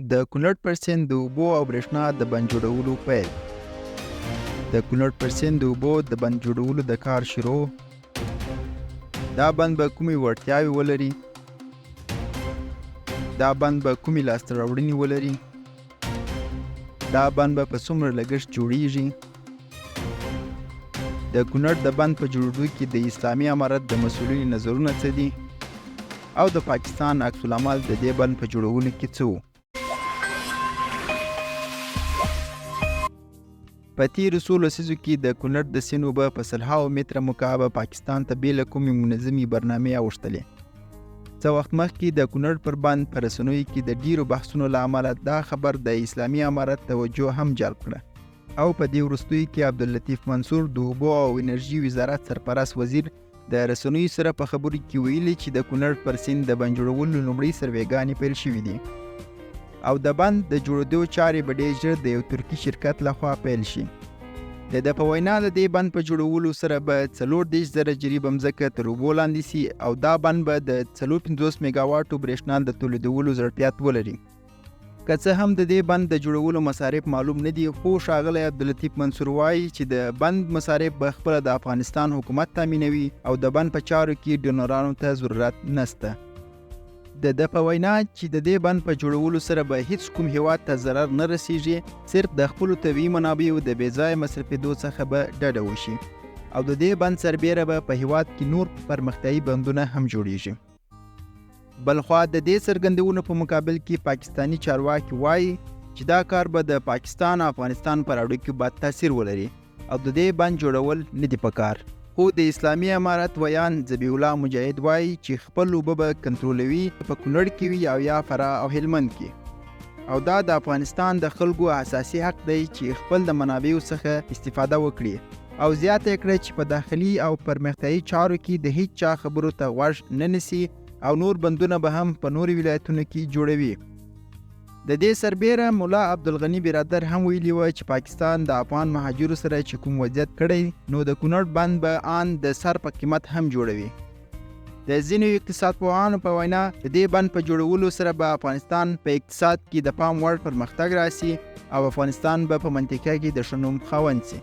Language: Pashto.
د کونړ پر سیند د اوبو او برېښنا د بند جوړولو پیل. د کونړ پر سیند د اوبو د بند جوړولو د کار شروع. دا بند به کومې وړتیاوې ولري؟ دا بند به کومې لاسته راوړنې ولري؟ دا بند به په څومره لګښت جوړیږي؟ د کونړ د بند په جوړېدو کې د اسلامي امارت د مسؤلینو نظرونه څه دي؟ او د پاکستان عکس العمل د دې بند په جوړولو کې څه و؟ په تېرو څو لسیزو کې د کونړ د سیند اوبه په سلهاوو متره مکعبه پاکستان ته بې له کومې منظمې برنامې اوښتلې. څه وخت مخکې د کونړ پر بند په رسنیو کې د ډیرو بحثونو له امله دا خبر د اسلامي امارت توجه هم جلب کړه او په دې وروستیو کې عبداللطیف منصور د اوبو او انرژي وزارت سرپرست وزیر د رسنیو سره په خبرو کې ویلي چې د کونړ پر سیند د بند جوړولو لومړۍ سروېګانې پیل شوي دي او د بند د جوړېدو چارې به ډېر ژر د یو ترکي شرکت لخوا پیل شي. د ده په وینا د دې بند په جوړولو سره به 40,000 جریبه مځکه تر اوبو لاندې سي او دا بند به د 450 میګاواټو برېښنا د تولیدولو ظرفیت ولري. که څه هم د دې بند د جوړولو مصارف معلوم نه دي، خو ښاغلی عبداللطیف منصور وایي چې د بند مصارف به خپله د افغانستان حکومت تامینوي او د بند په چارو کې ډونرانو ته ضرورت نسته. د ده په وینا چې د دې بند په جوړولو سره به هیڅ کوم هیواد ته ضرر نه رسیږي، صرف د خپلو طبیعي منابعو د بې ځایه مصرفېدو څخه به ډډه وشي او د دې بند سربیره به په هیواد کې نور پرمختیایي بندونه هم جوړیږي. بلخوا د دې څرګندونو په مقابل کې پاکستاني چارواکي وایي چې دا کار به د پاکستان او افغانستان پر اړیکو بد تاثیر ولري او د دې بند جوړول نه دي پکار. خو د اسلامي امارت ویان ذبیح الله مجاهد وایي چې خپل اوبه به کنټرولوي په کونړ کې وي او یا فراه او هلمند کې، او دا د افغانستان د خلکو اساسي حق دی چې خپل د منابعو څخه استفاده وکړي او زیاته یې کړه چې په داخلي او پرمختیایي چارو کې د هیڅ چا خبرو ته غوږ نه نیسي او نور بندونه به هم په نورو ولایتونو کې جوړوي. د دې سربیره ملا عبدالغني برادر هم ویلي و چې پاکستان د افغان مهاجرو سره چې کوم وضعیت کړی نو د کونړ بند به آن د سر په قیمت هم جوړوي. د ځینو اقتصاد پوهانو په وینا د دې بند په جوړولو سره به افغانستان په اقتصاد کې د پام وړ پرمختګ راسي او افغانستان به په منطقه کې د ښه نوم خاوند سي.